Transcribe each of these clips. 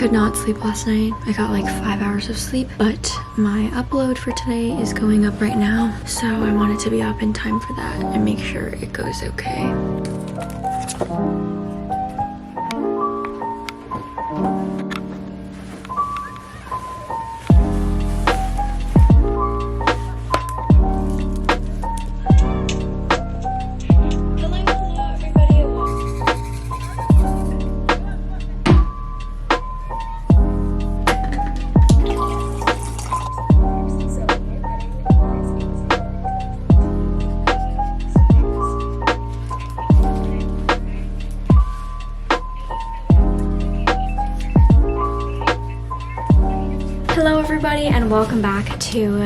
could not sleep last night. I got like 5 hours of sleep, but my upload for today is going up right now. So I wanted to be up in time for that and make sure it goes okay. Hello everybody and welcome back to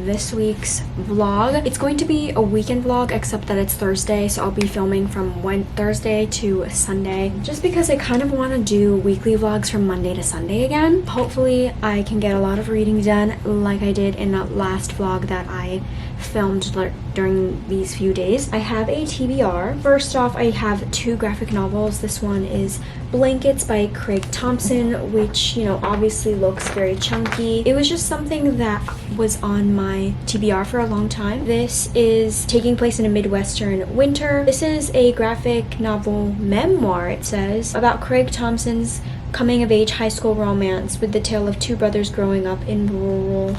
this week's vlog. It's going to be a weekend vlog except that it's Thursday, so I'll be filming from Thursday to Sunday just because I kind of want to do weekly vlogs from Monday to Sunday again. Hopefully I can get a lot of reading done like I did in the last vlog that I filmed during these few days. I have a TBR. First off, I have 2 graphic novels. This one is Blankets by Craig Thompson, which, you know, obviously looks very chunky. It was just something that was on my TBR for a long time. This is taking place in a Midwestern winter. This is a graphic novel memoir, it says, about Craig Thompson's coming-of-age high school romance with the tale of 2 brothers growing up in rural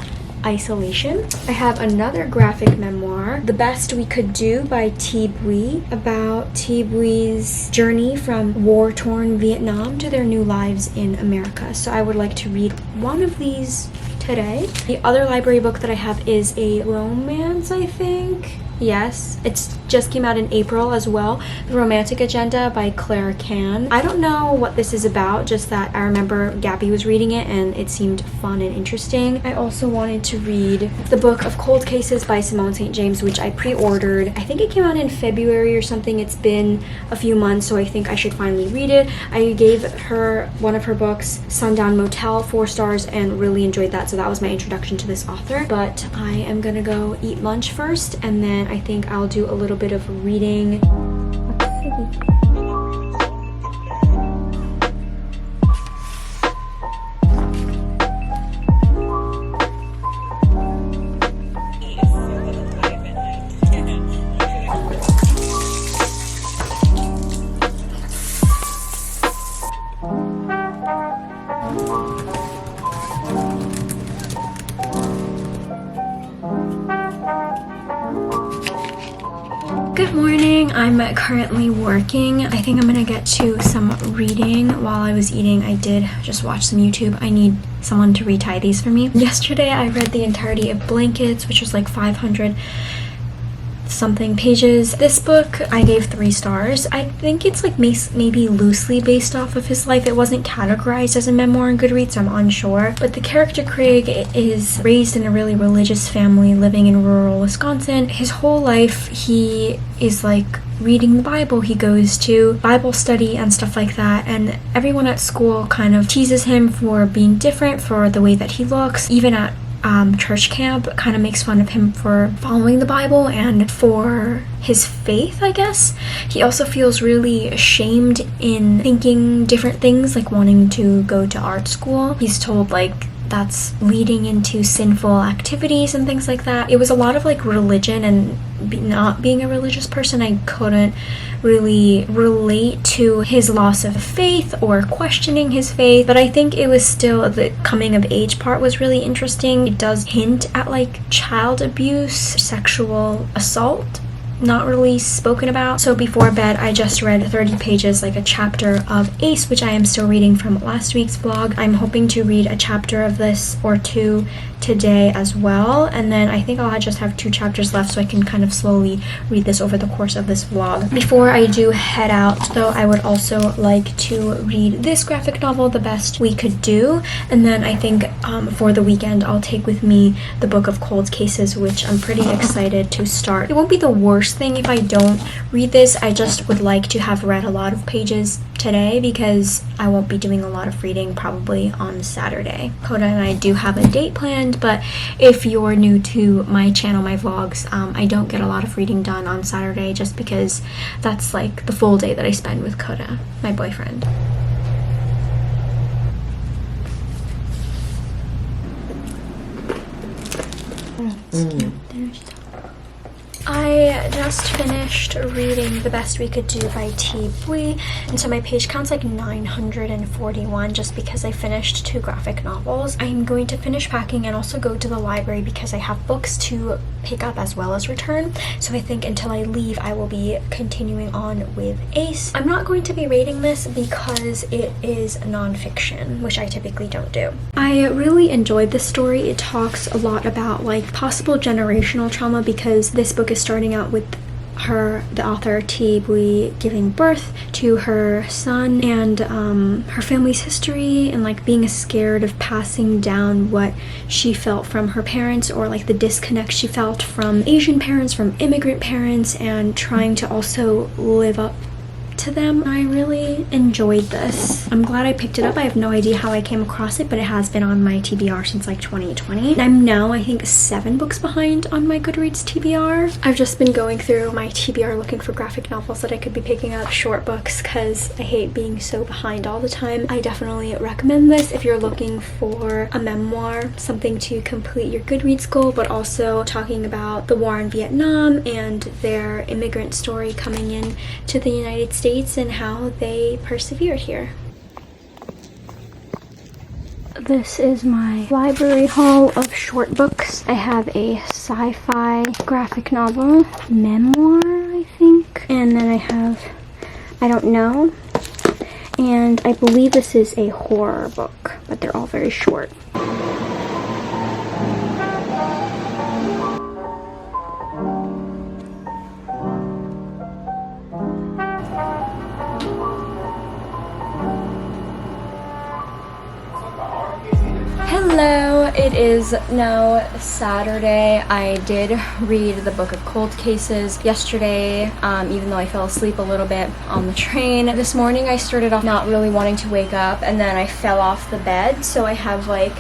isolation. I have another graphic memoir, The Best We Could Do by Thi Bui, about Thi Bui's journey from war-torn Vietnam to their new lives in America. So I would like to read one of these today. The other library book that I have is a romance, I think. Yes, it's just came out in April as well. The Romantic Agenda by Claire Can. I don't know what this is about, just that I remember Gabby was reading it and it seemed fun and interesting. I also wanted to read the book of Cold Cases by Simone St. James, which I pre-ordered. I think it came out in February or something. It's been a few months, so I think I should finally read it. I gave her one of her books, Sundown Motel, 4 stars and really enjoyed that. So that was my introduction to this author. But I am gonna go eat lunch first and then I think I'll do a little bit of reading. Let's see. Good morning. I'm currently working. I think I'm gonna get to some reading. While I was eating, I did just watch some YouTube. I need someone to retie these for me. Yesterday, I read the entirety of Blankets, which was like 500 something pages. This book I gave 3 stars. I think it's like maybe loosely based off of his life. It wasn't categorized as a memoir in Goodreads, so I'm unsure. But the character Craig is raised in a really religious family living in rural Wisconsin. His whole life he is like reading the Bible. He goes to Bible study and stuff like that, and everyone at school kind of teases him for being different, for the way that he looks. Even at church camp kind of makes fun of him for following the Bible and for his faith, I guess. He also feels really ashamed in thinking different things, like wanting to go to art school. He's told like that's leading into sinful activities and things like that. It was a lot of like religion, and not being a religious person, I couldn't really relate to his loss of faith or questioning his faith, but I think it was still, the coming of age part was really interesting. It does hint at like child abuse, sexual assault, not really spoken about. So before bed I just read 30 pages, like a chapter of Ace, which I am still reading from last week's vlog. I'm hoping to read a chapter of this or 2 today as well, and then I think I'll just have 2 chapters left so I can kind of slowly read this over the course of this vlog. Before I do head out though, I would also like to read this graphic novel, The Best We Could Do, and then I think for the weekend I'll take with me the book of Cold Cases, which I'm pretty excited to start. It won't be the worst thing if I don't read this. I just would like to have read a lot of pages today because I won't be doing a lot of reading probably on Saturday. Coda and I do have a date planned, but if you're new to my channel, my vlogs, I don't get a lot of reading done on Saturday just because that's like the full day that I spend with Coda, my boyfriend. Yeah, I just finished reading The Best We Could Do by Thi Bui, and so my page count's like 941 just because I finished 2 graphic novels. I'm going to finish packing and also go to the library because I have books to pick up as well as return. So I think until I leave, I will be continuing on with Ace. I'm not going to be rating this because it is nonfiction, which I typically don't do. I really enjoyed this story. It talks a lot about like possible generational trauma because this book is starting out with the author Thi Bui giving birth to her son and her family's history and like being scared of passing down what she felt from her parents or like the disconnect she felt from Asian parents, from immigrant parents, and trying to also live up to them. I really enjoyed this. I'm glad I picked it up. I have no idea how I came across it, but it has been on my TBR since like 2020. I'm now, I think, 7 books behind on my Goodreads TBR. I've just been going through my TBR looking for graphic novels that I could be picking up, short books, because I hate being so behind all the time. I definitely recommend this if you're looking for a memoir, something to complete your Goodreads goal, but also talking about the war in Vietnam and their immigrant story coming in to the United States and how they persevered here. This is my library haul of short books. I have a sci-fi graphic novel, memoir, I think, and then I have I Don't Know, and I believe this is a horror book, but they're all very short. Hello, it is now Saturday. I did read the book of cold cases yesterday, even though I fell asleep a little bit on the train. This morning I started off not really wanting to wake up, and then I fell off the bed, so I have like,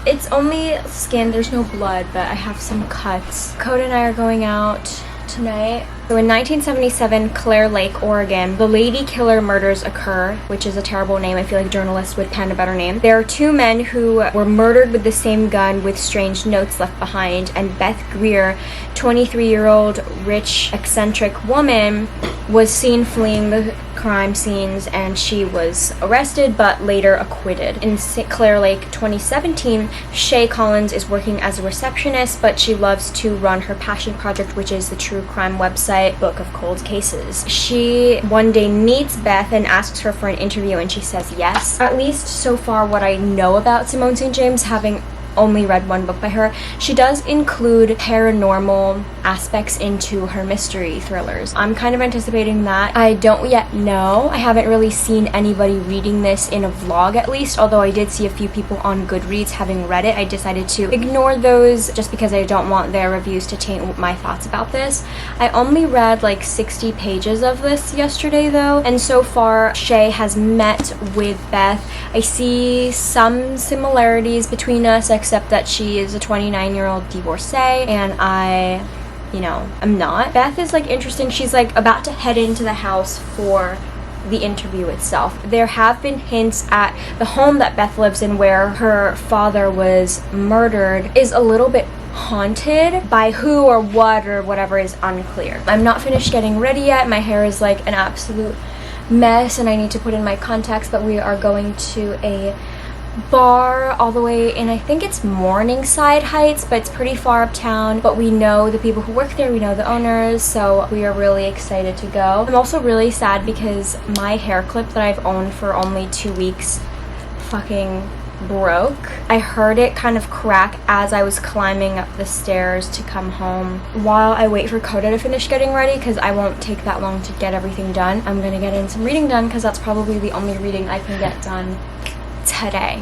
it's only skin, there's no blood, but I have some cuts. Coda and I are going out tonight. So in 1977, Claire Lake, Oregon, the lady killer murders occur, which is a terrible name. I feel like journalists would pen a better name. There are 2 men who were murdered with the same gun with strange notes left behind, and Beth Greer, 23-year-old rich eccentric woman, was seen fleeing the crime scenes, and she was arrested but later acquitted. In Claire Lake 2017, Shay Collins is working as a receptionist, but she loves to run her passion project, which is the true crime website Book of Cold Cases. She one day meets Beth and asks her for an interview, and she says yes. At least so far what I know about Simone St. James, having only read 1 book by her, she does include paranormal aspects into her mystery thrillers. I'm kind of anticipating that. I don't yet know. I haven't really seen anybody reading this in a vlog, at least, although I did see a few people on Goodreads having read it. I decided to ignore those just because I don't want their reviews to taint my thoughts about this. I only read like 60 pages of this yesterday though, and so far Shay has met with Beth. I see some similarities between us, except that she is a 29-year-old divorcee and I'm not. Beth is like interesting. She's like about to head into the house for the interview itself. There have been hints at the home that Beth lives in where her father was murdered is a little bit haunted. By who or what or whatever is unclear. I'm not finished getting ready yet. My hair is like an absolute mess and I need to put in my contacts, but we are going to a bar all the way in, I think it's Morningside Heights, but it's pretty far uptown, but we know the people who work there, we know the owners, so we are really excited to go. I'm also really sad because my hair clip that I've owned for only 2 weeks fucking broke. I heard it kind of crack as I was climbing up the stairs to come home. While I wait for Coda to finish getting ready, because I won't take that long to get everything done, I'm gonna get in some reading done because that's probably the only reading I can get done today.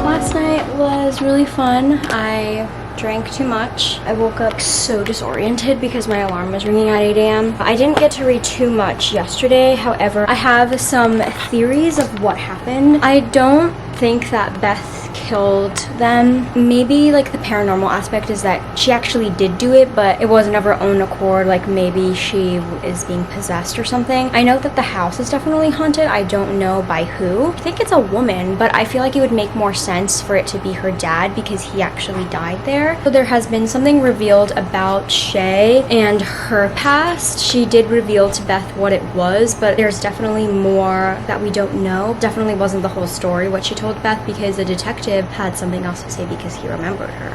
Last night was really fun. I drank too much. I woke up so disoriented because my alarm was ringing at 8 a.m. I didn't get to read too much yesterday. However, I have some theories of what happened. I don't think that Beth killed them. Maybe like the paranormal aspect is that she actually did do it, but it wasn't of her own accord. Like maybe she is being possessed or something. I know that the house is definitely haunted. I don't know by who. I think it's a woman, but I feel like it would make more sense for it to be her dad because he actually died there. So there has been something revealed about Shay and her past. She did reveal to Beth what it was, but there's definitely more that we don't know. Definitely wasn't the whole story what she told Beth, because the detective had something else to say because he remembered her.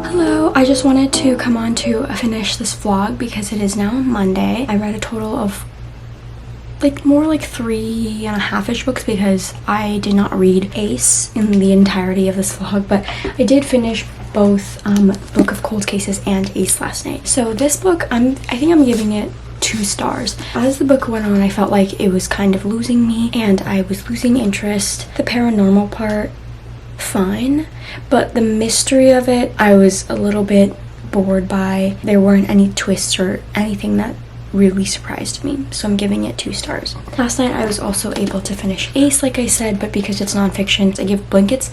Hello, I just wanted to come on to finish this vlog because it is now Monday. I read a total of more like 3.5-ish books because I did not read Ace in the entirety of this vlog, but I did finish both Book of Cold Cases and Ace last night. So this book, I think I'm giving it 2 stars. As the book went on, I felt like it was kind of losing me and I was losing interest. The paranormal part, fine, but the mystery of it, I was a little bit bored by. There weren't any twists or anything that really surprised me, so I'm giving it 2 stars. Last night I was also able to finish Ace, like I said, but because it's nonfiction, I give Blankets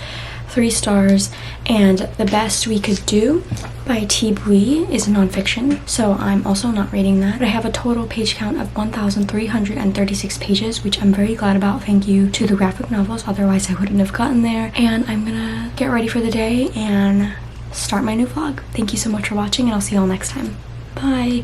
3 stars, and The Best We Could Do by Thi Bui is a nonfiction, so I'm also not reading that. I have a total page count of 1,336 pages, which I'm very glad about. Thank you to the graphic novels, otherwise I wouldn't have gotten there. And I'm gonna get ready for the day and start my new vlog. Thank you so much for watching, and I'll see you all next time. Bye!